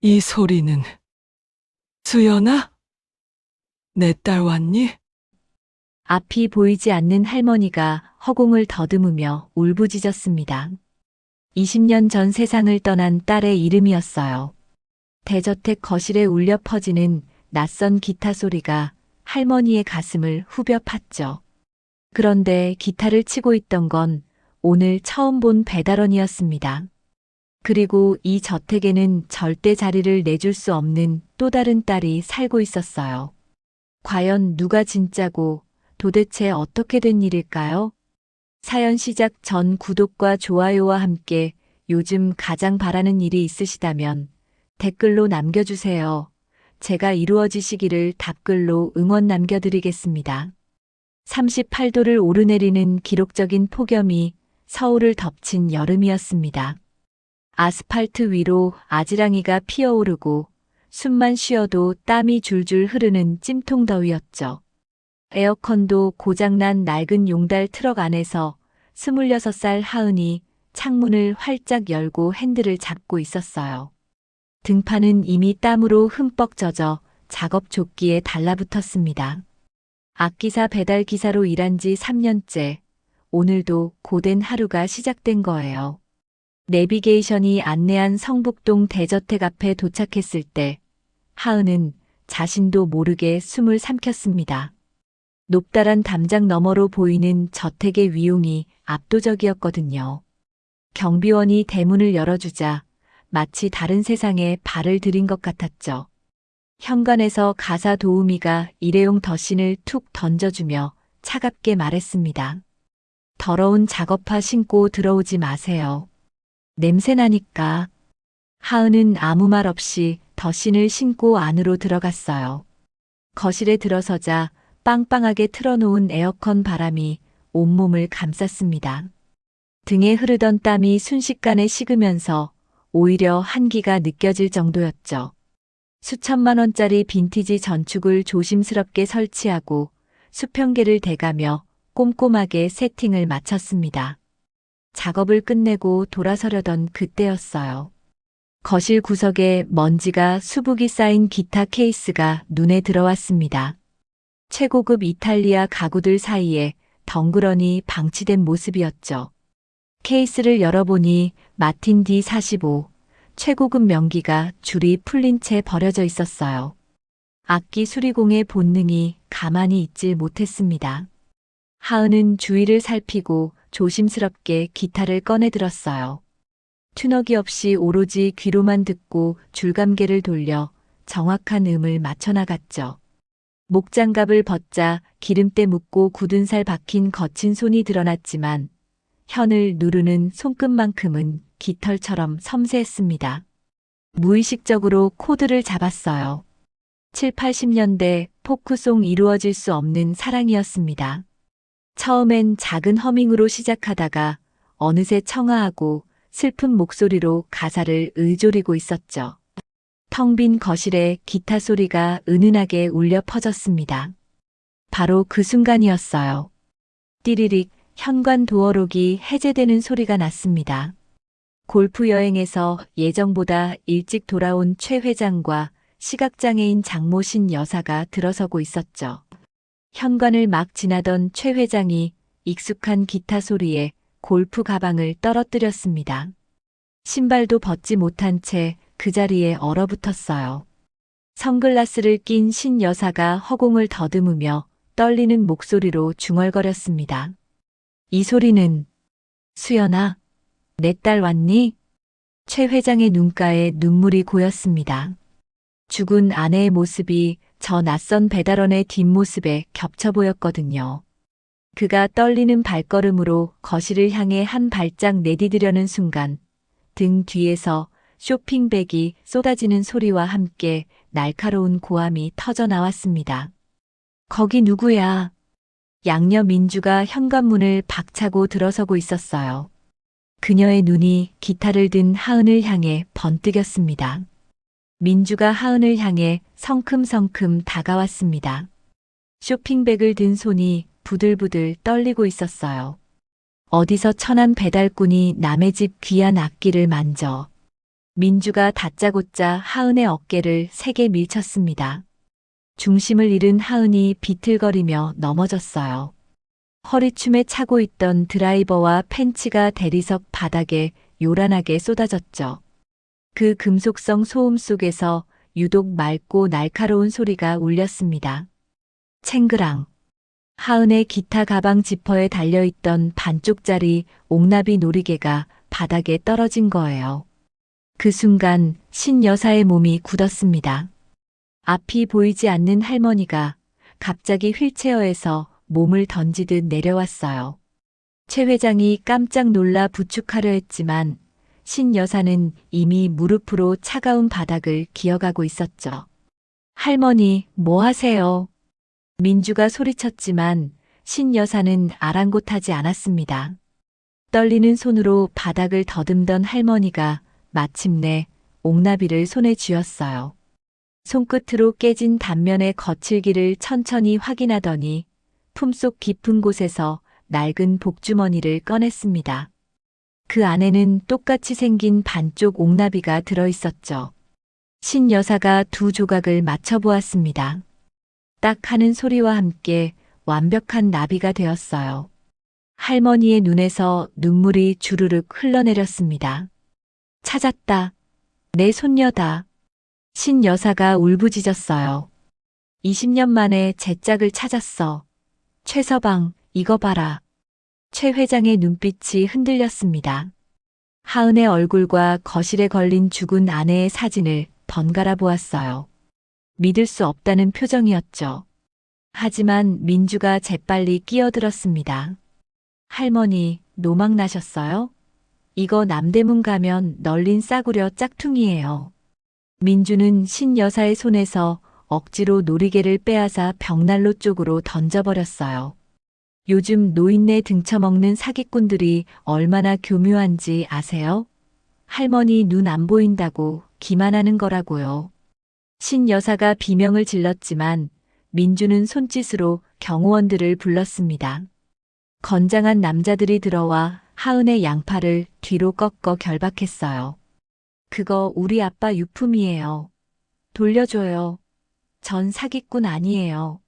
이 소리는 수연아? 내 딸 왔니? 앞이 보이지 않는 할머니가 허공을 더듬으며 울부짖었습니다. 20년 전 세상을 떠난 딸의 이름이었어요. 대저택 거실에 울려 퍼지는 낯선 기타 소리가 할머니의 가슴을 후벼 팠죠. 그런데 기타를 치고 있던 건 오늘 처음 본 배달원이었습니다. 그리고 이 저택에는 절대 자리를 내줄 수 없는 또 다른 딸이 살고 있었어요. 과연 누가 진짜고 도대체 어떻게 된 일일까요? 사연 시작 전 구독과 좋아요와 함께 요즘 가장 바라는 일이 있으시다면 댓글로 남겨주세요. 제가 이루어지시기를 답글로 응원 남겨드리겠습니다. 38도를 오르내리는 기록적인 폭염이 서울을 덮친 여름이었습니다. 아스팔트 위로 아지랑이가 피어오르고 숨만 쉬어도 땀이 줄줄 흐르는 찜통더위였죠. 에어컨도 고장난 낡은 용달 트럭 안에서 26살 하은이 창문을 활짝 열고 핸들을 잡고 있었어요. 등판은 이미 땀으로 흠뻑 젖어 작업 조끼에 달라붙었습니다. 악기사 배달 기사로 일한 지 3년째, 오늘도 고된 하루가 시작된 거예요. 내비게이션이 안내한 성북동 대저택 앞에 도착했을 때 하은은 자신도 모르게 숨을 삼켰습니다. 높다란 담장 너머로 보이는 저택의 위용이 압도적이었거든요. 경비원이 대문을 열어주자 마치 다른 세상에 발을 들인 것 같았죠. 현관에서 가사 도우미가 일회용 덧신을 툭 던져주며 차갑게 말했습니다. 더러운 작업화 신고 들어오지 마세요. 냄새나니까. 하은은 아무 말 없이 덧신을 신고 안으로 들어갔어요. 거실에 들어서자 빵빵하게 틀어놓은 에어컨 바람이 온몸을 감쌌습니다. 등에 흐르던 땀이 순식간에 식으면서 오히려 한기가 느껴질 정도였죠. 수천만 원짜리 빈티지 전축을 조심스럽게 설치하고 수평계를 대가며 꼼꼼하게 세팅을 마쳤습니다. 작업을 끝내고 돌아서려던 그때였어요. 거실 구석에 먼지가 수북이 쌓인 기타 케이스가 눈에 들어왔습니다. 최고급 이탈리아 가구들 사이에 덩그러니 방치된 모습이었죠. 케이스를 열어보니 마틴 D45, 최고급 명기가 줄이 풀린 채 버려져 있었어요. 악기 수리공의 본능이 가만히 있질 못했습니다. 하은은 주위를 살피고 조심스럽게 기타를 꺼내 들었어요. 튜너기 없이 오로지 귀로만 듣고 줄감개를 돌려 정확한 음을 맞춰나갔죠. 목장갑을 벗자 기름때 묻고 굳은 살 박힌 거친 손이 드러났지만 현을 누르는 손끝만큼은 깃털처럼 섬세했습니다. 무의식적으로 코드를 잡았어요. 7, 80년대 포크송 이루어질 수 없는 사랑이었습니다. 처음엔 작은 허밍으로 시작하다가 어느새 청아하고 슬픈 목소리로 가사를 의조리고 있었죠. 텅 빈 거실에 기타 소리가 은은하게 울려 퍼졌습니다. 바로 그 순간이었어요. 띠리릭 현관 도어록이 해제되는 소리가 났습니다. 골프 여행에서 예정보다 일찍 돌아온 최 회장과 시각장애인 장모신 여사가 들어서고 있었죠. 현관을 막 지나던 최 회장이 익숙한 기타 소리에 골프 가방을 떨어뜨렸습니다. 신발도 벗지 못한 채 그 자리에 얼어붙었어요. 선글라스를 낀 신 여사가 허공을 더듬으며 떨리는 목소리로 중얼거렸습니다. 이 소리는 수연아, 내 딸 왔니? 최 회장의 눈가에 눈물이 고였습니다. 죽은 아내의 모습이 저 낯선 배달원의 뒷모습에 겹쳐 보였거든요. 그가 떨리는 발걸음으로 거실을 향해 한 발짝 내디디려는 순간 등 뒤에서 쇼핑백이 쏟아지는 소리와 함께 날카로운 고함이 터져 나왔습니다. 거기 누구야? 양녀 민주가 현관문을 박차고 들어서고 있었어요. 그녀의 눈이 기타를 든 하은을 향해 번뜩였습니다. 민주가 하은을 향해 성큼성큼 다가왔습니다. 쇼핑백을 든 손이 부들부들 떨리고 있었어요. 어디서 천한 배달꾼이 남의 집 귀한 악기를 만져 민주가 다짜고짜 하은의 어깨를 세게 밀쳤습니다. 중심을 잃은 하은이 비틀거리며 넘어졌어요. 허리춤에 차고 있던 드라이버와 팬츠가 대리석 바닥에 요란하게 쏟아졌죠. 그 금속성 소음 속에서 유독 맑고 날카로운 소리가 울렸습니다. 챙그랑. 하은의 기타 가방 지퍼에 달려있던 반쪽짜리 옥나비 놀이개가 바닥에 떨어진 거예요. 그 순간 신 여사의 몸이 굳었습니다. 앞이 보이지 않는 할머니가 갑자기 휠체어에서 몸을 던지듯 내려왔어요. 최 회장이 깜짝 놀라 부축하려 했지만 신 여사는 이미 무릎으로 차가운 바닥을 기어가고 있었죠. 할머니, 뭐 하세요? 민주가 소리쳤지만 신 여사는 아랑곳하지 않았습니다. 떨리는 손으로 바닥을 더듬던 할머니가 마침내 옥나비를 손에 쥐었어요. 손끝으로 깨진 단면의 거칠기를 천천히 확인하더니 품속 깊은 곳에서 낡은 복주머니를 꺼냈습니다. 그 안에는 똑같이 생긴 반쪽 옥나비가 들어있었죠. 신 여사가 두 조각을 맞춰보았습니다. 딱 하는 소리와 함께 완벽한 나비가 되었어요. 할머니의 눈에서 눈물이 주르륵 흘러내렸습니다. 찾았다. 내 손녀다. 신 여사가 울부짖었어요. 20년 만에 제 짝을 찾았어. 최서방, 이거 봐라. 최 회장의 눈빛이 흔들렸습니다. 하은의 얼굴과 거실에 걸린 죽은 아내의 사진을 번갈아 보았어요. 믿을 수 없다는 표정이었죠. 하지만 민주가 재빨리 끼어들었습니다. 할머니, 노망 나셨어요? 이거 남대문 가면 널린 싸구려 짝퉁이에요. 민주는 신 여사의 손에서 억지로 놀이개를 빼앗아 벽난로 쪽으로 던져버렸어요. 요즘 노인네 등쳐먹는 사기꾼들이 얼마나 교묘한지 아세요? 할머니 눈 안 보인다고 기만하는 거라고요. 신 여사가 비명을 질렀지만 민주는 손짓으로 경호원들을 불렀습니다. 건장한 남자들이 들어와 하은의 양팔을 뒤로 꺾어 결박했어요. 그거 우리 아빠 유품이에요. 돌려줘요. 전 사기꾼 아니에요.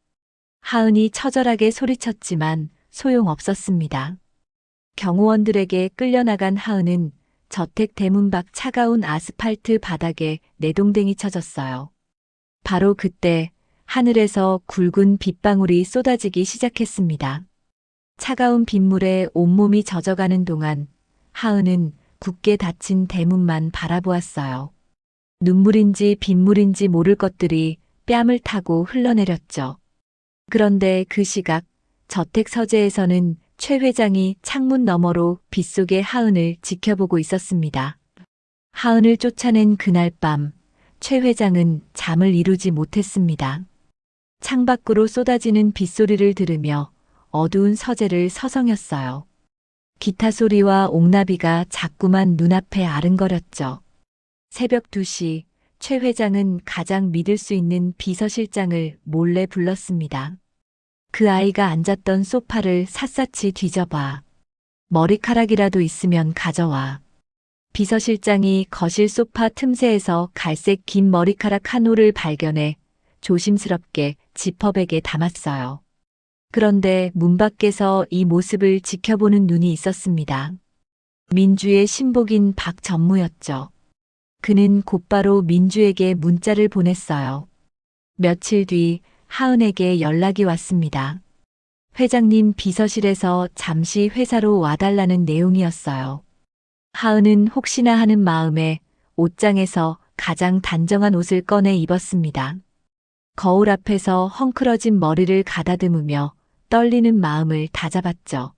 하은이 처절하게 소리쳤지만 소용없었습니다. 경호원들에게 끌려나간 하은은 저택 대문 밖 차가운 아스팔트 바닥에 내동댕이 쳐졌어요. 바로 그때 하늘에서 굵은 빗방울이 쏟아지기 시작했습니다. 차가운 빗물에 온몸이 젖어가는 동안 하은은 굳게 닫힌 대문만 바라보았어요. 눈물인지 빗물인지 모를 것들이 뺨을 타고 흘러내렸죠. 그런데 그 시각 저택 서재에서는 최 회장이 창문 너머로 빗속의 하은을 지켜보고 있었습니다. 하은을 쫓아낸 그날 밤 최 회장은 잠을 이루지 못했습니다. 창밖으로 쏟아지는 빗소리를 들으며 어두운 서재를 서성였어요. 기타 소리와 옥나비가 자꾸만 눈앞에 아른거렸죠. 새벽 2시 최 회장은 가장 믿을 수 있는 비서실장을 몰래 불렀습니다. 그 아이가 앉았던 소파를 샅샅이 뒤져봐. 머리카락이라도 있으면 가져와. 비서실장이 거실 소파 틈새에서 갈색 긴 머리카락 한 올을 발견해 조심스럽게 지퍼백에 담았어요. 그런데 문 밖에서 이 모습을 지켜보는 눈이 있었습니다. 민주의 신복인 박전무였죠. 그는 곧바로 민주에게 문자를 보냈어요. 며칠 뒤 하은에게 연락이 왔습니다. 회장님 비서실에서 잠시 회사로 와달라는 내용이었어요. 하은은 혹시나 하는 마음에 옷장에서 가장 단정한 옷을 꺼내 입었습니다. 거울 앞에서 헝클어진 머리를 가다듬으며 떨리는 마음을 다잡았죠.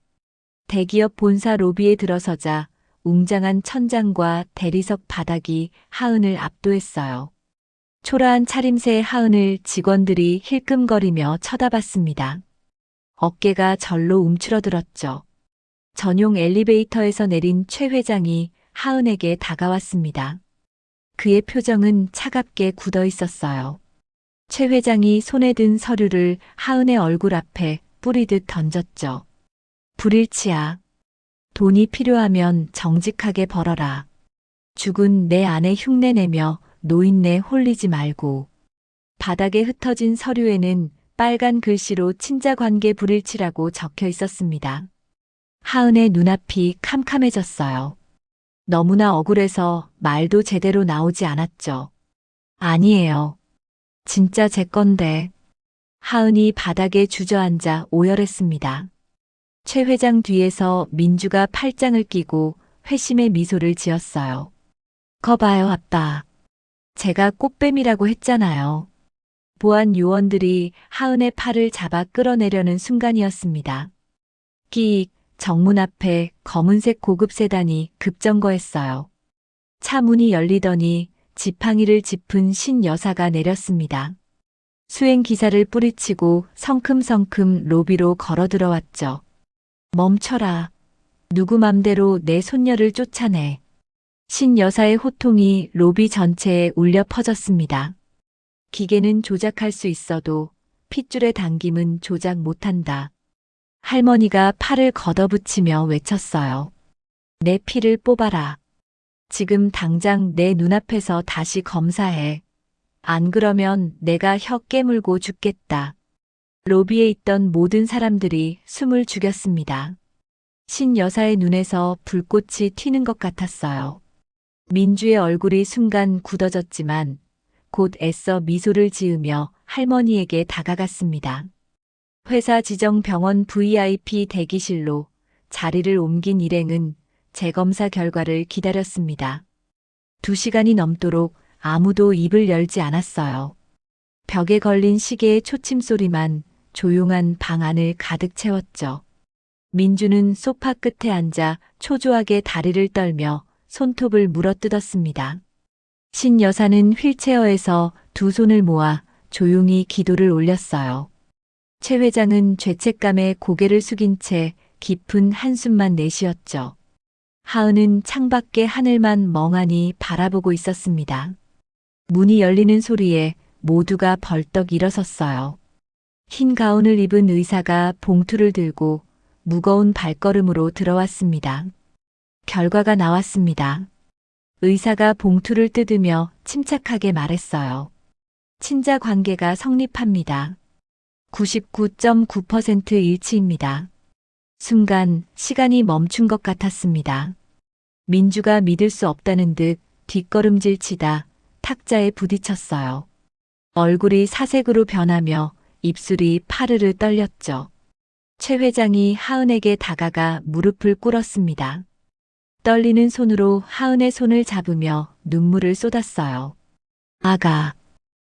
대기업 본사 로비에 들어서자 웅장한 천장과 대리석 바닥이 하은을 압도했어요. 초라한 차림새의 하은을 직원들이 힐끔거리며 쳐다봤습니다. 어깨가 절로 움츠러들었죠. 전용 엘리베이터에서 내린 최 회장이 하은에게 다가왔습니다. 그의 표정은 차갑게 굳어 있었어요. 최 회장이 손에 든 서류를 하은의 얼굴 앞에 뿌리듯 던졌죠. 불일치야. 돈이 필요하면 정직하게 벌어라. 죽은 내 아내 흉내내며 노인네 홀리지 말고. 바닥에 흩어진 서류에는 빨간 글씨로 친자관계 불일치라고 적혀 있었습니다. 하은의 눈앞이 캄캄해졌어요. 너무나 억울해서 말도 제대로 나오지 않았죠. 아니에요. 진짜 제 건데. 하은이 바닥에 주저앉아 오열했습니다. 최 회장 뒤에서 민주가 팔짱을 끼고 회심의 미소를 지었어요. 거봐요, 아빠. 제가 꽃뱀이라고 했잖아요. 보안 요원들이 하은의 팔을 잡아 끌어내려는 순간이었습니다. 끼익, 정문 앞에 검은색 고급 세단이 급정거했어요. 차 문이 열리더니 지팡이를 짚은 신 여사가 내렸습니다. 수행 기사를 뿌리치고 성큼성큼 로비로 걸어 들어왔죠. 멈춰라. 누구 맘대로 내 손녀를 쫓아내. 신 여사의 호통이 로비 전체에 울려 퍼졌습니다. 기계는 조작할 수 있어도 핏줄의 당김은 조작 못한다. 할머니가 팔을 걷어붙이며 외쳤어요. 내 피를 뽑아라. 지금 당장 내 눈앞에서 다시 검사해. 안 그러면 내가 혀 깨물고 죽겠다. 로비에 있던 모든 사람들이 숨을 죽였습니다. 신 여사의 눈에서 불꽃이 튀는 것 같았어요. 민주의 얼굴이 순간 굳어졌지만 곧 애써 미소를 지으며 할머니에게 다가갔습니다. 회사 지정 병원 VIP 대기실로 자리를 옮긴 일행은 재검사 결과를 기다렸습니다. 2시간이 넘도록 아무도 입을 열지 않았어요. 벽에 걸린 시계의 초침 소리만 조용한 방 안을 가득 채웠죠. 민주는 소파 끝에 앉아 초조하게 다리를 떨며 손톱을 물어뜯었습니다. 신 여사는 휠체어에서 2 손을 모아 조용히 기도를 올렸어요. 최 회장은 죄책감에 고개를 숙인 채 깊은 한숨만 내쉬었죠. 하은은 창밖의 하늘만 멍하니 바라보고 있었습니다. 문이 열리는 소리에 모두가 벌떡 일어섰어요. 흰 가운을 입은 의사가 봉투를 들고 무거운 발걸음으로 들어왔습니다. 결과가 나왔습니다. 의사가 봉투를 뜯으며 침착하게 말했어요. 친자 관계가 성립합니다. 99.9% 일치입니다. 순간 시간이 멈춘 것 같았습니다. 민주가 믿을 수 없다는 듯 뒷걸음질 치다 탁자에 부딪혔어요. 얼굴이 사색으로 변하며 입술이 파르르 떨렸죠. 최 회장이 하은에게 다가가 무릎을 꿇었습니다. 떨리는 손으로 하은의 손을 잡으며 눈물을 쏟았어요. 아가,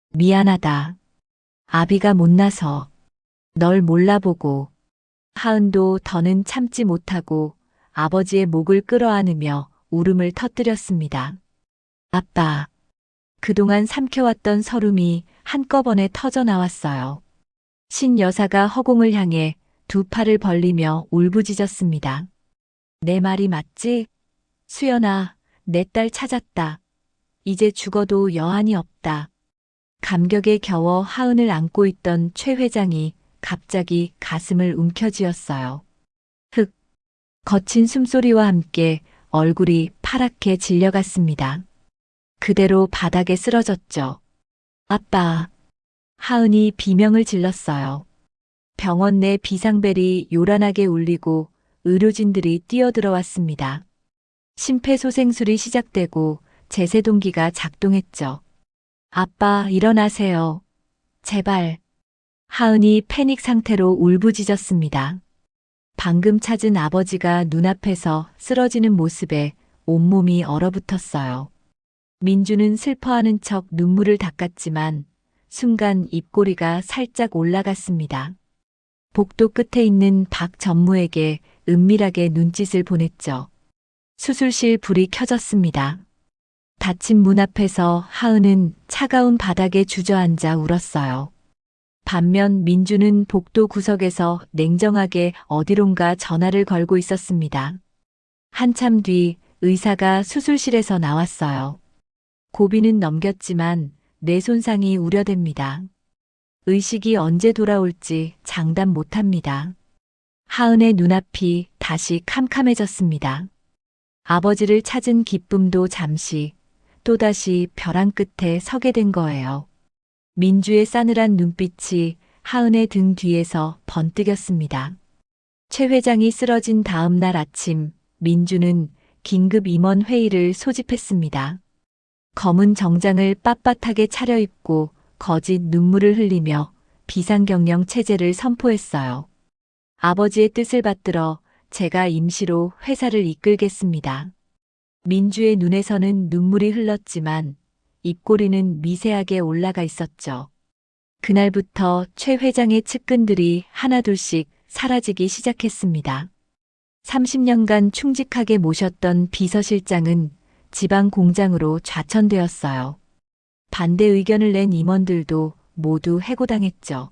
미안하다. 아비가 못나서 널 몰라보고. 하은도 더는 참지 못하고 아버지의 목을 끌어안으며 울음을 터뜨렸습니다. 아빠, 그동안 삼켜왔던 서름이 한꺼번에 터져 나왔어요. 신 여사가 허공을 향해 2 팔을 벌리며 울부짖었습니다. 내 말이 맞지? 수연아, 내 딸 찾았다. 이제 죽어도 여한이 없다. 감격에 겨워 하은을 안고 있던 최 회장이 갑자기 가슴을 움켜쥐었어요. 흑, 거친 숨소리와 함께 얼굴이 파랗게 질려갔습니다. 그대로 바닥에 쓰러졌죠. 아빠. 하은이 비명을 질렀어요. 병원 내 비상벨이 요란하게 울리고 의료진들이 뛰어들어왔습니다. 심폐소생술이 시작되고 제세동기가 작동했죠. 아빠, 일어나세요. 제발. 하은이 패닉 상태로 울부짖었습니다. 방금 찾은 아버지가 눈앞에서 쓰러지는 모습에 온몸이 얼어붙었어요. 민주는 슬퍼하는 척 눈물을 닦았지만 순간 입꼬리가 살짝 올라갔습니다. 복도 끝에 있는 박 전무에게 은밀하게 눈짓을 보냈죠. 수술실 불이 켜졌습니다. 닫힌 문 앞에서 하은은 차가운 바닥에 주저앉아 울었어요. 반면 민주는 복도 구석에서 냉정하게 어디론가 전화를 걸고 있었습니다. 한참 뒤 의사가 수술실에서 나왔어요. 고비는 넘겼지만 뇌 손상이 우려됩니다. 의식이 언제 돌아올지 장담 못합니다. 하은의 눈앞이 다시 캄캄해졌습니다. 아버지를 찾은 기쁨도 잠시 또다시 벼랑 끝에 서게 된 거예요. 민주의 싸늘한 눈빛이 하은의 등 뒤에서 번뜩였습니다. 최 회장이 쓰러진 다음 날 아침, 민주는 긴급 임원 회의를 소집했습니다. 검은 정장을 빳빳하게 차려입고 거짓 눈물을 흘리며 비상경영 체제를 선포했어요. 아버지의 뜻을 받들어 제가 임시로 회사를 이끌겠습니다. 민주의 눈에서는 눈물이 흘렀지만 입꼬리는 미세하게 올라가 있었죠. 그날부터 최 회장의 측근들이 하나둘씩 사라지기 시작했습니다. 30년간 충직하게 모셨던 비서실장은 지방 공장으로 좌천되었어요. 반대 의견을 낸 임원들도 모두 해고당했죠.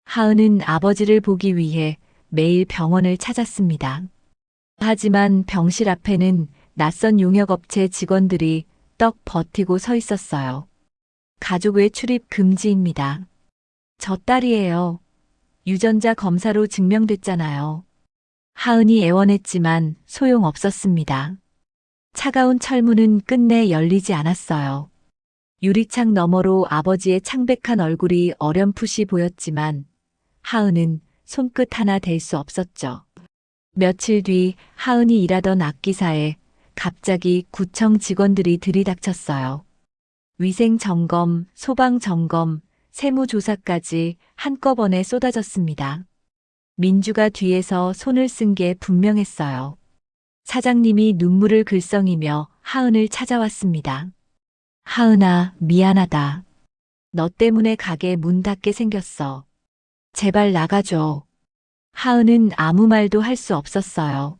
하은은 아버지를 보기 위해 매일 병원을 찾았습니다. 하지만 병실 앞에는 낯선 용역업체 직원들이 떡 버티고 서 있었어요. 가족 외 출입 금지입니다. 저 딸이에요. 유전자 검사로 증명됐잖아요. 하은이 애원했지만 소용없었습니다. 차가운 철문은 끝내 열리지 않았어요. 유리창 너머로 아버지의 창백한 얼굴이 어렴풋이 보였지만 하은은 손끝 하나 댈 수 없었죠. 며칠 뒤 하은이 일하던 악기사에 갑자기 구청 직원들이 들이닥쳤어요. 위생 점검, 소방 점검, 세무조사까지 한꺼번에 쏟아졌습니다. 민주가 뒤에서 손을 쓴 게 분명했어요. 사장님이 눈물을 글썽이며 하은을 찾아왔습니다. 하은아, 미안하다. 너 때문에 가게 문 닫게 생겼어. 제발 나가줘. 하은은 아무 말도 할 수 없었어요.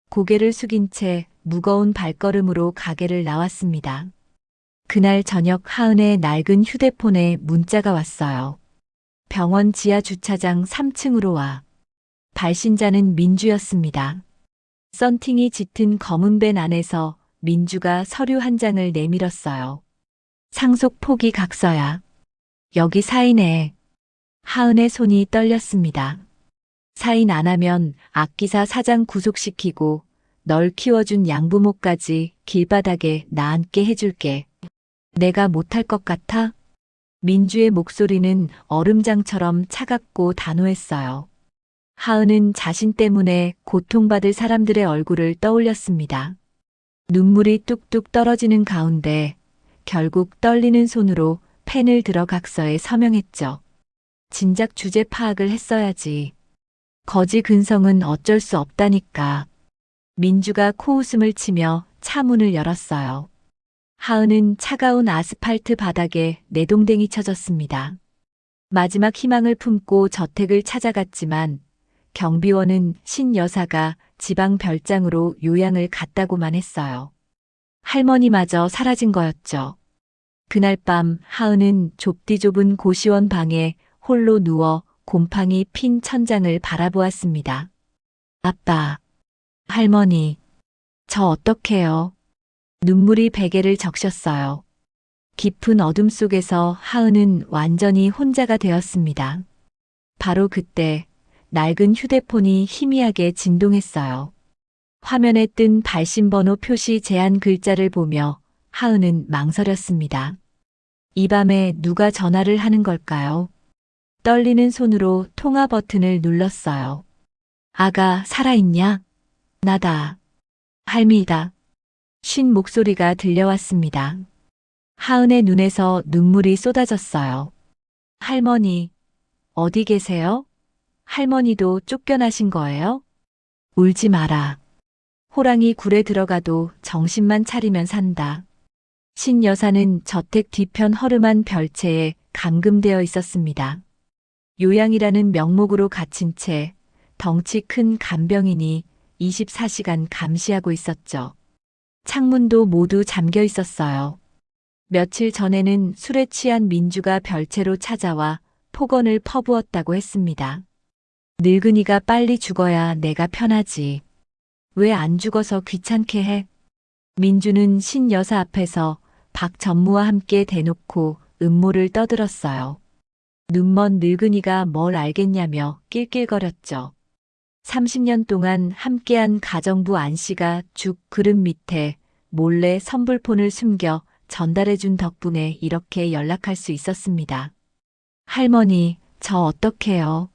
고개를 숙인 채 무거운 발걸음으로 가게를 나왔습니다. 그날 저녁 하은의 낡은 휴대폰에 문자가 왔어요. 병원 지하 주차장 3층으로 와. 발신자는 민주였습니다. 썬팅이 짙은 검은 밴 안에서 민주가 서류 한 장을 내밀었어요. 상속 포기 각서야. 여기 사인해. 하은의 손이 떨렸습니다. 사인 안 하면 악기사 사장 구속시키고 널 키워준 양부모까지 길바닥에 나앉게 해줄게. 내가 못할 것 같아? 민주의 목소리는 얼음장처럼 차갑고 단호했어요. 하은은 자신 때문에 고통받을 사람들의 얼굴을 떠올렸습니다. 눈물이 뚝뚝 떨어지는 가운데 결국 떨리는 손으로 펜을 들어 각서에 서명했죠. 진작 주제 파악을 했어야지. 거지 근성은 어쩔 수 없다니까. 민주가 코웃음을 치며 차문을 열었어요. 하은은 차가운 아스팔트 바닥에 내동댕이 쳐졌습니다. 마지막 희망을 품고 저택을 찾아갔지만 경비원은 신 여사가 지방 별장으로 요양을 갔다고만 했어요. 할머니마저 사라진 거였죠. 그날 밤 하은은 좁디 좁은 고시원 방에 홀로 누워 곰팡이 핀 천장을 바라보았습니다. 아빠, 할머니, 저 어떡해요? 눈물이 베개를 적셨어요. 깊은 어둠 속에서 하은은 완전히 혼자가 되었습니다. 바로 그때 낡은 휴대폰이 희미하게 진동했어요. 화면에 뜬 발신번호 표시 제한 글자를 보며 하은은 망설였습니다. 이 밤에 누가 전화를 하는 걸까요? 떨리는 손으로 통화 버튼을 눌렀어요. 아가, 살아있냐? 나다. 할미다. 쉰 목소리가 들려왔습니다. 하은의 눈에서 눈물이 쏟아졌어요. 할머니, 어디 계세요? 할머니도 쫓겨나신 거예요? 울지 마라. 호랑이 굴에 들어가도 정신만 차리면 산다. 신 여사는 저택 뒤편 허름한 별채에 감금되어 있었습니다. 요양이라는 명목으로 갇힌 채 덩치 큰 간병인이 24시간 감시하고 있었죠. 창문도 모두 잠겨 있었어요. 며칠 전에는 술에 취한 민주가 별채로 찾아와 폭언을 퍼부었다고 했습니다. 늙은이가 빨리 죽어야 내가 편하지. 왜 안 죽어서 귀찮게 해? 민주는 신 여사 앞에서 박 전무와 함께 대놓고 음모를 떠들었어요. 눈먼 늙은이가 뭘 알겠냐며 낄낄거렸죠. 30년 동안 함께한 가정부 안 씨가 죽 그릇 밑에 몰래 선불폰을 숨겨 전달해준 덕분에 이렇게 연락할 수 있었습니다. 할머니, 저 어떡해요?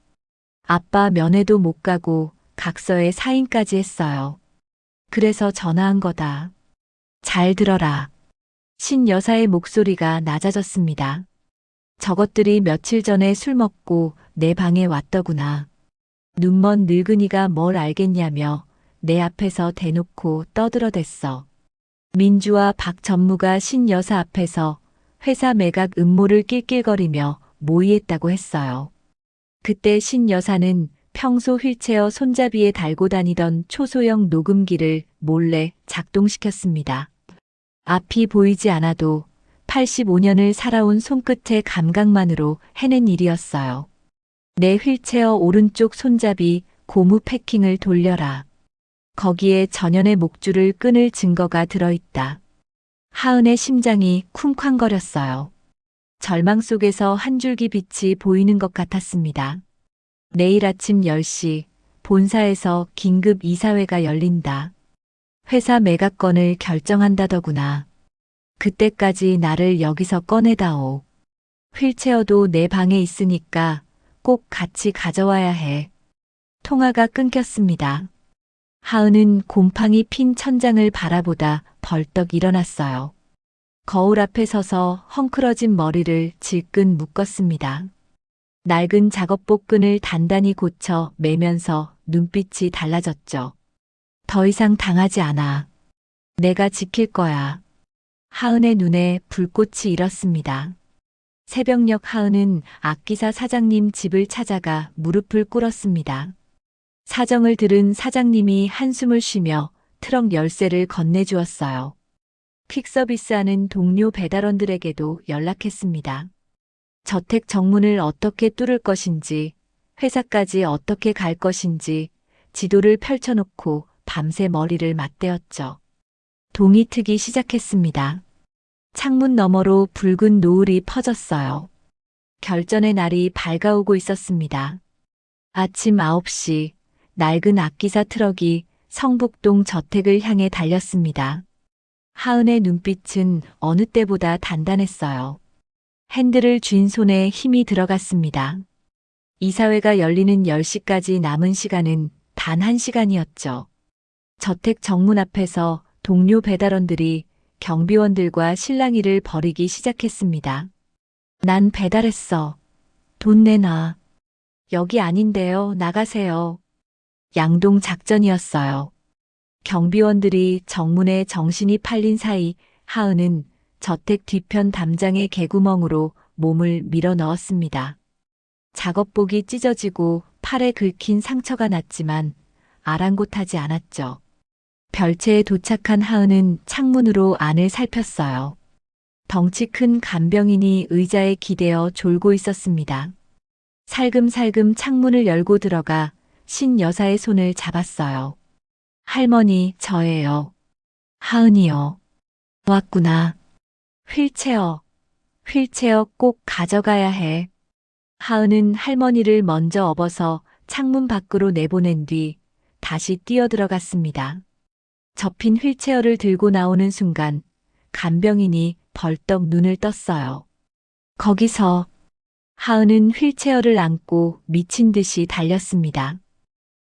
아빠 면회도 못 가고 각서에 사인까지 했어요. 그래서 전화한 거다. 잘 들어라. 신 여사의 목소리가 낮아졌습니다. 저것들이 며칠 전에 술 먹고 내 방에 왔더구나. 눈먼 늙은이가 뭘 알겠냐며 내 앞에서 대놓고 떠들어댔어. 민주와 박 전무가 신 여사 앞에서 회사 매각 음모를 낄낄거리며 모의했다고 했어요. 그때 신 여사는 평소 휠체어 손잡이에 달고 다니던 초소형 녹음기를 몰래 작동시켰습니다. 앞이 보이지 않아도 85년을 살아온 손끝의 감각만으로 해낸 일이었어요. 내 휠체어 오른쪽 손잡이 고무 패킹을 돌려라. 거기에 전연의 목줄을 끊을 증거가 들어있다. 하은의 심장이 쿵쾅거렸어요. 절망 속에서 한 줄기 빛이 보이는 것 같았습니다. 내일 아침 10시 본사에서 긴급 이사회가 열린다. 회사 매각건을 결정한다더구나. 그때까지 나를 여기서 꺼내다오. 휠체어도 내 방에 있으니까 꼭 같이 가져와야 해. 통화가 끊겼습니다. 하은은 곰팡이 핀 천장을 바라보다 벌떡 일어났어요. 거울 앞에 서서 헝클어진 머리를 질끈 묶었습니다. 낡은 작업복근을 단단히 고쳐 매면서 눈빛이 달라졌죠. 더 이상 당하지 않아. 내가 지킬 거야. 하은의 눈에 불꽃이 일었습니다. 새벽녘 하은은 악기사 사장님 집을 찾아가 무릎을 꿇었습니다. 사정을 들은 사장님이 한숨을 쉬며 트럭 열쇠를 건네주었어요. 퀵서비스하는 동료 배달원들에게도 연락했습니다. 저택 정문을 어떻게 뚫을 것인지, 회사까지 어떻게 갈 것인지 지도를 펼쳐놓고 밤새 머리를 맞대었죠. 동이 트기 시작했습니다. 창문 너머로 붉은 노을이 퍼졌어요. 결전의 날이 밝아오고 있었습니다. 아침 9시 낡은 악기사 트럭이 성북동 저택을 향해 달렸습니다. 하은의 눈빛은 어느 때보다 단단했어요. 핸들을 쥔 손에 힘이 들어갔습니다. 이사회가 열리는 10시까지 남은 시간은 단 1시간이었죠. 저택 정문 앞에서 동료 배달원들이 경비원들과 실랑이를 벌이기 시작했습니다. 난 배달했어. 돈 내놔. 여기 아닌데요. 나가세요. 양동 작전이었어요. 경비원들이 정문에 정신이 팔린 사이 하은은 저택 뒤편 담장의 개구멍으로 몸을 밀어 넣었습니다. 작업복이 찢어지고 팔에 긁힌 상처가 났지만 아랑곳하지 않았죠. 별채에 도착한 하은은 창문으로 안을 살폈어요. 덩치 큰 간병인이 의자에 기대어 졸고 있었습니다. 살금살금 창문을 열고 들어가 신 여사의 손을 잡았어요. 할머니, 저예요. 하은이요. 왔구나. 휠체어 꼭 가져가야 해. 하은은 할머니를 먼저 업어서 창문 밖으로 내보낸 뒤 다시 뛰어들어갔습니다. 접힌 휠체어를 들고 나오는 순간 간병인이 벌떡 눈을 떴어요. 거기서 하은은 휠체어를 안고 미친 듯이 달렸습니다.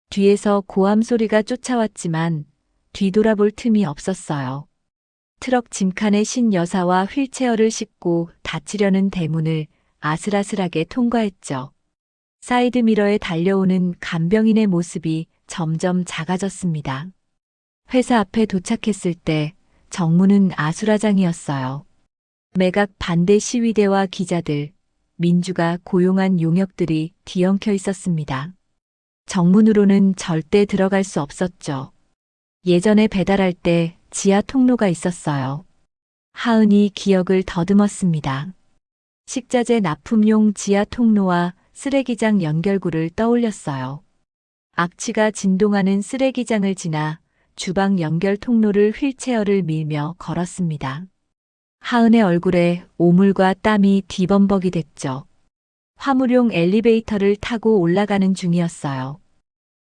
뒤에서 고함 소리가 쫓아왔지만 뒤돌아볼 틈이 없었어요. 트럭 짐칸에 신 여사와 휠체어를 싣고 닫히려는 대문을 아슬아슬하게 통과했죠. 사이드미러에 달려오는 간병인의 모습이 점점 작아졌습니다. 회사 앞에 도착했을 때 정문은 아수라장이었어요. 매각 반대 시위대와 기자들, 민주가 고용한 용역들이 뒤엉켜 있었습니다. 정문으로는 절대 들어갈 수 없었죠. 예전에 배달할 때 지하 통로가 있었어요. 하은이 기억을 더듬었습니다. 식자재 납품용 지하 통로와 쓰레기장 연결구를 떠올렸어요. 악취가 진동하는 쓰레기장을 지나 주방 연결 통로를 휠체어를 밀며 걸었습니다. 하은의 얼굴에 오물과 땀이 뒤범벅이 됐죠. 화물용 엘리베이터를 타고 올라가는 중이었어요.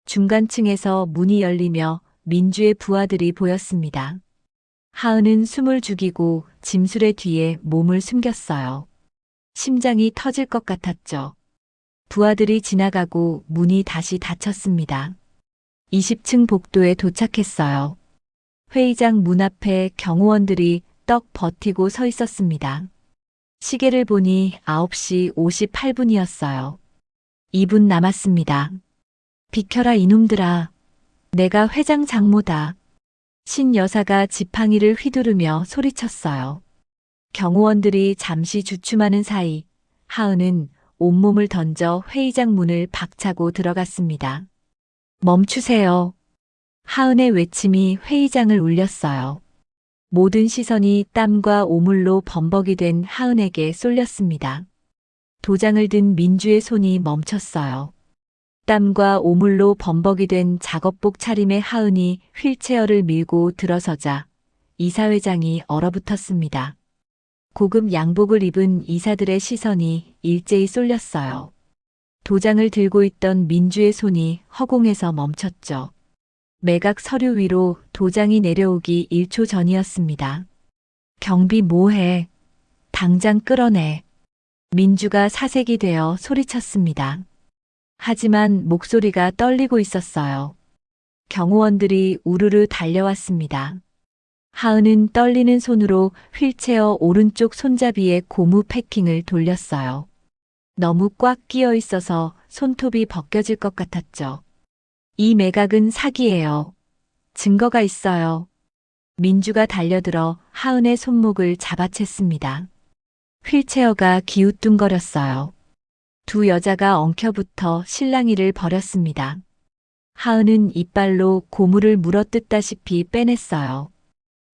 중간층에서 문이 열리며 민주의 부하들이 보였습니다. 하은은 숨을 죽이고 짐술의 뒤에 몸을 숨겼어요. 심장이 터질 것 같았죠. 부하들이 지나가고 문이 다시 닫혔습니다. 20층 복도에 도착했어요. 회의장 문 앞에 경호원들이 떡 버티고 서 있었습니다. 시계를 보니 9시 58분이었어요. 2분 남았습니다. 비켜라 이놈들아. 내가 회장 장모다. 신 여사가 지팡이를 휘두르며 소리쳤어요. 경호원들이 잠시 주춤하는 사이 하은은 온몸을 던져 회의장 문을 박차고 들어갔습니다. 멈추세요. 하은의 외침이 회의장을 울렸어요. 모든 시선이 땀과 오물로 범벅이 된 하은에게 쏠렸습니다. 도장을 든 민주의 손이 멈췄어요. 땀과 오물로 범벅이 된 작업복 차림의 하은이 휠체어를 밀고 들어서자 이사회장이 얼어붙었습니다. 고급 양복을 입은 이사들의 시선이 일제히 쏠렸어요. 도장을 들고 있던 민주의 손이 허공에서 멈췄죠. 매각 서류 위로 도장이 내려오기 1초 전이었습니다. 경비 뭐해? 당장 끌어내. 민주가 사색이 되어 소리쳤습니다. 하지만 목소리가 떨리고 있었어요. 경호원들이 우르르 달려왔습니다. 하은은 떨리는 손으로 휠체어 오른쪽 손잡이에 고무 패킹을 돌렸어요. 너무 꽉 끼어 있어서 손톱이 벗겨질 것 같았죠. 이 매각은 사기예요. 증거가 있어요. 민주가 달려들어 하은의 손목을 잡아챘습니다. 휠체어가 기우뚱거렸어요. 두 여자가 엉켜붙어 실랑이를 벌였습니다. 하은은 이빨로 고무를 물어뜯다시피 빼냈어요.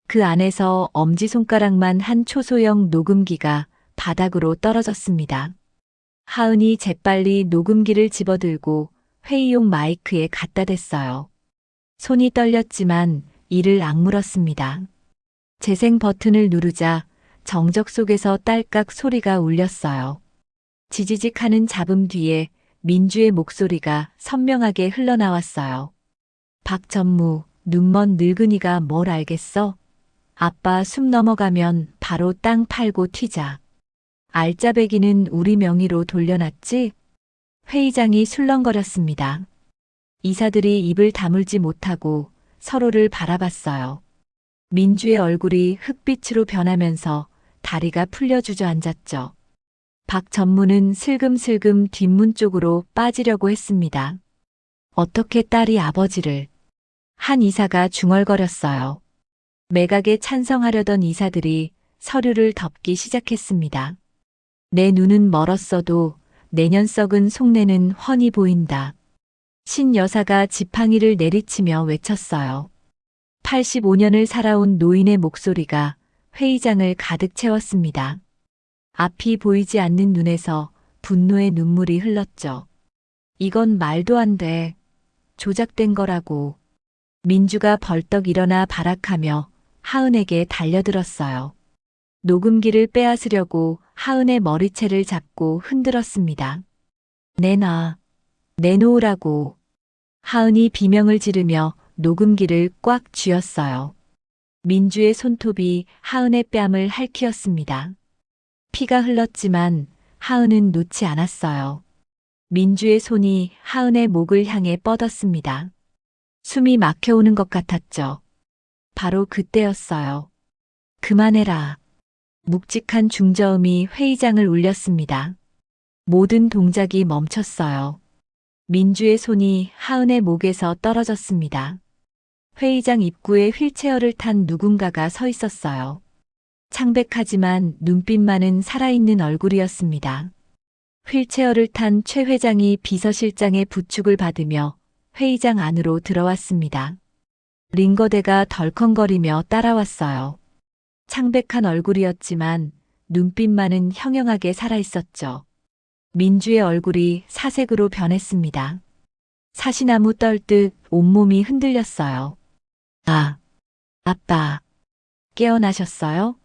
그 안에서 엄지손가락만 한 초소형 녹음기가 바닥으로 떨어졌습니다. 하은이 재빨리 녹음기를 집어들고 회의용 마이크에 갖다 댔어요. 손이 떨렸지만 이를 악물었습니다. 재생 버튼을 누르자 정적 속에서 딸깍 소리가 울렸어요. 지지직 하는 잡음 뒤에 민주의 목소리가 선명하게 흘러나왔어요. 박전무, 눈먼 늙은이가 뭘 알겠어? 아빠 숨 넘어가면 바로 땅 팔고 튀자. 알짜배기는 우리 명의로 돌려놨지? 회의장이 술렁거렸습니다. 이사들이 입을 다물지 못하고 서로를 바라봤어요. 민주의 얼굴이 흑빛으로 변하면서 다리가 풀려 주저앉았죠. 박 전무는 슬금슬금 뒷문 쪽으로 빠지려고 했습니다. 어떻게 딸이 아버지를? 한 이사가 중얼거렸어요. 매각에 찬성하려던 이사들이 서류를 덮기 시작했습니다. 내 눈은 멀었어도 내년 썩은 속내는 훤히 보인다. 신 여사가 지팡이를 내리치며 외쳤어요. 85년을 살아온 노인의 목소리가 회의장을 가득 채웠습니다. 앞이 보이지 않는 눈에서 분노의 눈물이 흘렀죠. 이건 말도 안 돼. 조작된 거라고. 민주가 벌떡 일어나 발악하며 하은에게 달려들었어요. 녹음기를 빼앗으려고 하은의 머리채를 잡고 흔들었습니다. 내놔. 내놓으라고. 하은이 비명을 지르며 녹음기를 꽉 쥐었어요. 민주의 손톱이 하은의 뺨을 핥히었습니다. 피가 흘렀지만 하은은 놓지 않았어요. 민주의 손이 하은의 목을 향해 뻗었습니다. 숨이 막혀오는 것 같았죠. 바로 그때였어요. 그만해라. 묵직한 중저음이 회의장을 울렸습니다. 모든 동작이 멈췄어요. 민주의 손이 하은의 목에서 떨어졌습니다. 회의장 입구에 휠체어를 탄 누군가가 서 있었어요. 창백하지만 눈빛만은 살아있는 얼굴이었습니다. 휠체어를 탄 최 회장이 비서실장의 부축을 받으며 회의장 안으로 들어왔습니다. 링거대가 덜컹거리며 따라왔어요. 창백한 얼굴이었지만 눈빛만은 형형하게 살아있었죠. 민주의 얼굴이 사색으로 변했습니다. 사시나무 떨듯 온몸이 흔들렸어요. 아, 아빠, 깨어나셨어요?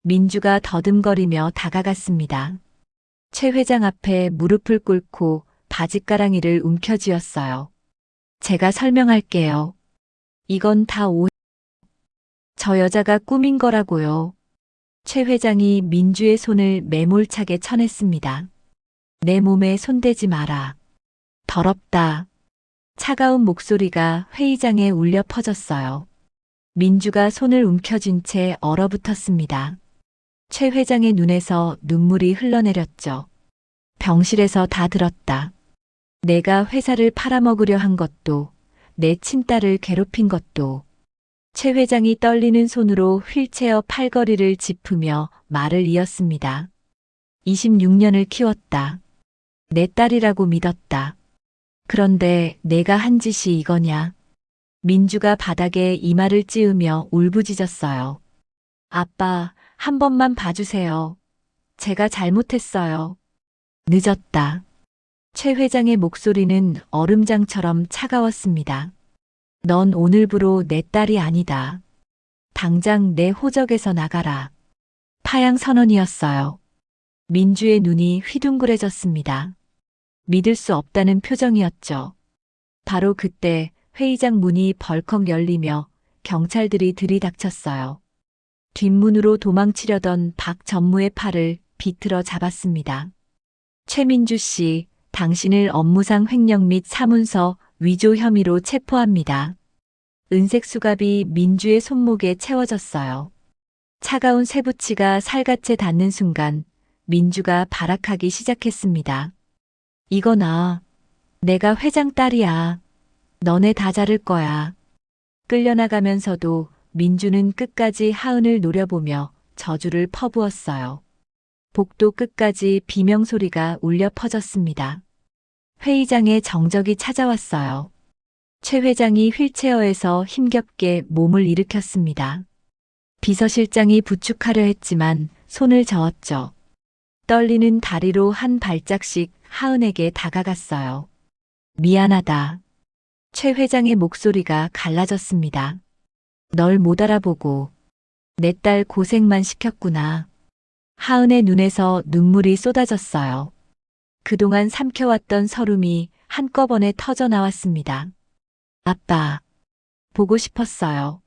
민주가 더듬거리며 다가갔습니다. 최 회장 앞에 무릎을 꿇고 바짓가랑이를 움켜쥐었어요. 제가 설명할게요. 이건 다 저 여자가 꾸민 거라고요. 최 회장이 민주의 손을 매몰차게 쳐냈습니다. 내 몸에 손대지 마라. 더럽다. 차가운 목소리가 회의장에 울려 퍼졌어요. 민주가 손을 움켜쥔 채 얼어붙었습니다. 최 회장의 눈에서 눈물이 흘러내렸죠. 병실에서 다 들었다. 내가 회사를 팔아먹으려 한 것도, 내 친딸을 괴롭힌 것도. 최 회장이 떨리는 손으로 휠체어 팔걸이를 짚으며 말을 이었습니다. 26년을 키웠다. 내 딸이라고 믿었다. 그런데 내가 한 짓이 이거냐? 민주가 바닥에 이마를 찌으며 울부짖었어요. 아빠, 한 번만 봐주세요. 제가 잘못했어요. 늦었다. 최 회장의 목소리는 얼음장처럼 차가웠습니다. 넌 오늘부로 내 딸이 아니다. 당장 내 호적에서 나가라. 파양 선언이었어요. 민주의 눈이 휘둥그레졌습니다. 믿을 수 없다는 표정이었죠. 바로 그때 회의장 문이 벌컥 열리며 경찰들이 들이닥쳤어요. 뒷문으로 도망치려던 박 전무의 팔을 비틀어 잡았습니다. 최민주 씨, 당신을 업무상 횡령 및 사문서 위조 혐의로 체포합니다. 은색 수갑이 민주의 손목에 채워졌어요. 차가운 쇠붙이가 살갗에 닿는 순간 민주가 발악하기 시작했습니다. 이거나, 내가 회장 딸이야. 너네 다 자를 거야. 끌려나가면서도 민주는 끝까지 하은을 노려보며 저주를 퍼부었어요. 복도 끝까지 비명소리가 울려 퍼졌습니다. 회의장에 정적이 찾아왔어요. 최 회장이 휠체어에서 힘겹게 몸을 일으켰습니다. 비서실장이 부축하려 했지만 손을 저었죠. 떨리는 다리로 한 발짝씩 하은에게 다가갔어요. 미안하다. 최 회장의 목소리가 갈라졌습니다. 널 못 알아보고 내 딸 고생만 시켰구나. 하은의 눈에서 눈물이 쏟아졌어요. 그동안 삼켜왔던 서름이 한꺼번에 터져 나왔습니다. 아빠, 보고 싶었어요.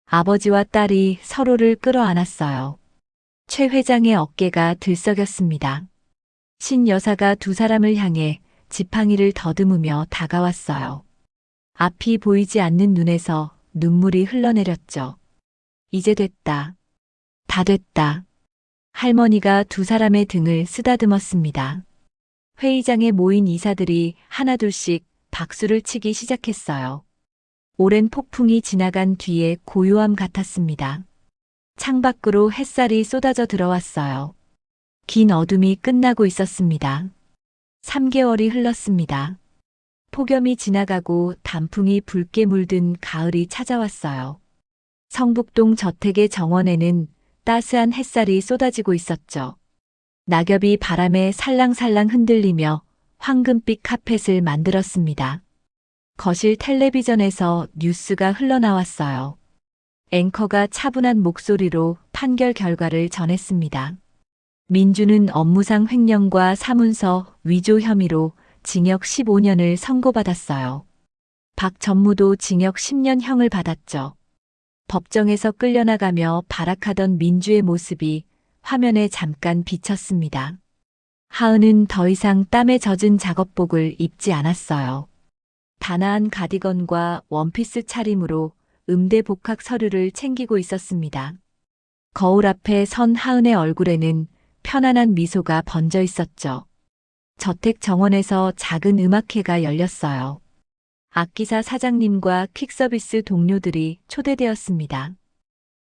아버지와 딸이 서로를 끌어안았어요. 최 회장의 어깨가 들썩였습니다. 신 여사가 두 사람을 향해 지팡이를 더듬으며 다가왔어요. 앞이 보이지 않는 눈에서 눈물이 흘러내렸죠. 이제 됐다. 다 됐다. 할머니가 두 사람의 등을 쓰다듬었습니다. 회의장에 모인 이사들이 하나둘씩 박수를 치기 시작했어요. 오랜 폭풍이 지나간 뒤에 고요함 같았습니다. 창밖으로 햇살이 쏟아져 들어왔어요. 긴 어둠이 끝나고 있었습니다. 3개월이 흘렀습니다. 폭염이 지나가고 단풍이 붉게 물든 가을이 찾아왔어요. 성북동 저택의 정원에는 따스한 햇살이 쏟아지고 있었죠. 낙엽이 바람에 살랑살랑 흔들리며 황금빛 카펫을 만들었습니다. 거실 텔레비전에서 뉴스가 흘러나왔어요. 앵커가 차분한 목소리로 판결 결과를 전했습니다. 민주는 업무상 횡령과 사문서 위조 혐의로 징역 15년을 선고받았어요. 박 전무도 징역 10년형을 받았죠. 법정에서 끌려나가며 발악하던 민주의 모습이 화면에 잠깐 비쳤습니다. 하은은 더 이상 땀에 젖은 작업복을 입지 않았어요. 단아한 가디건과 원피스 차림으로 음대 복학 서류를 챙기고 있었습니다. 거울 앞에 선 하은의 얼굴에는 편안한 미소가 번져 있었죠. 저택 정원에서 작은 음악회가 열렸어요. 악기사 사장님과 퀵서비스 동료들이 초대되었습니다.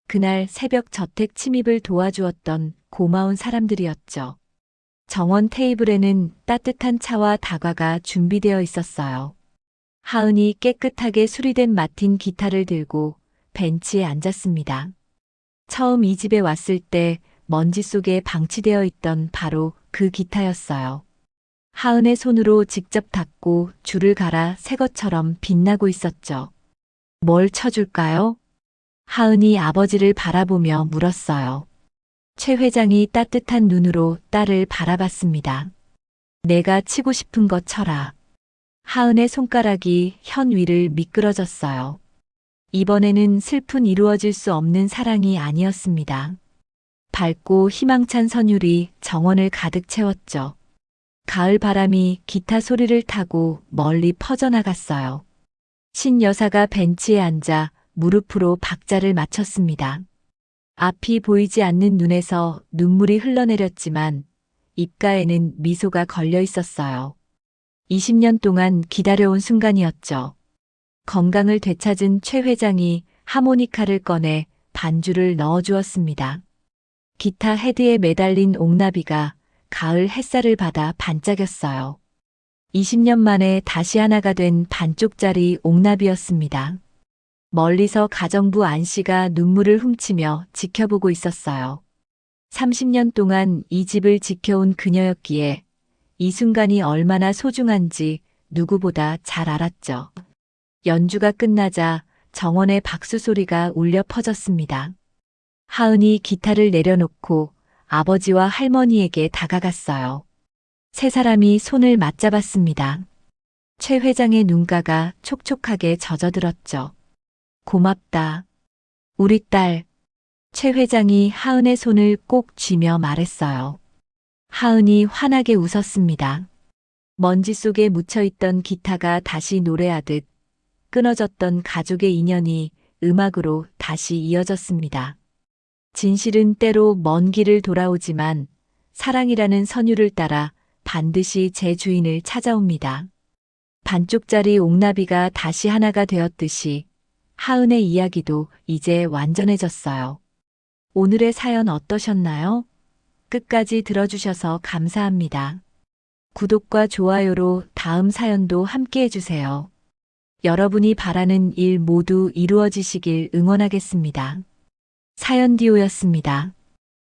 그날 새벽 저택 침입을 도와주었던 고마운 사람들이었죠. 정원 테이블에는 따뜻한 차와 다과가 준비되어 있었어요. 하은이 깨끗하게 수리된 마틴 기타를 들고 벤치에 앉았습니다. 처음 이 집에 왔을 때 먼지 속에 방치되어 있던 바로 그 기타였어요. 하은의 손으로 직접 닦고 줄을 갈아 새 것처럼 빛나고 있었죠. 뭘 쳐줄까요? 하은이 아버지를 바라보며 물었어요. 최 회장이 따뜻한 눈으로 딸을 바라봤습니다. 내가 치고 싶은 거 쳐라. 하은의 손가락이 현 위를 미끄러졌어요. 이번에는 슬픈 이루어질 수 없는 사랑이 아니었습니다. 밝고 희망찬 선율이 정원을 가득 채웠죠. 가을 바람이 기타 소리를 타고 멀리 퍼져나갔어요. 신 여사가 벤치에 앉아 무릎으로 박자를 맞췄습니다. 앞이 보이지 않는 눈에서 눈물이 흘러내렸지만 입가에는 미소가 걸려 있었어요. 20년 동안 기다려온 순간이었죠. 건강을 되찾은 최 회장이 하모니카를 꺼내 반주를 넣어주었습니다. 기타 헤드에 매달린 옥나비가 가을 햇살을 받아 반짝였어요. 20년 만에 다시 하나가 된 반쪽짜리 옥나비였습니다. 멀리서 가정부 안 씨가 눈물을 훔치며 지켜보고 있었어요. 30년 동안 이 집을 지켜온 그녀였기에 이 순간이 얼마나 소중한지 누구보다 잘 알았죠. 연주가 끝나자 정원의 박수 소리가 울려 퍼졌습니다. 하은이 기타를 내려놓고 아버지와 할머니에게 다가갔어요. 세 사람이 손을 맞잡았습니다. 최 회장의 눈가가 촉촉하게 젖어들었죠. 고맙다. 우리 딸. 최 회장이 하은의 손을 꼭 쥐며 말했어요. 하은이 환하게 웃었습니다. 먼지 속에 묻혀있던 기타가 다시 노래하듯 끊어졌던 가족의 인연이 음악으로 다시 이어졌습니다. 진실은 때로 먼 길을 돌아오지만 사랑이라는 선율을 따라 반드시 제 주인을 찾아옵니다. 반쪽짜리 옥나비가 다시 하나가 되었듯이 하은의 이야기도 이제 완전해졌어요. 오늘의 사연 어떠셨나요? 끝까지 들어주셔서 감사합니다. 구독과 좋아요로 다음 사연도 함께 해주세요. 여러분이 바라는 일 모두 이루어지시길 응원하겠습니다. 사연디오였습니다.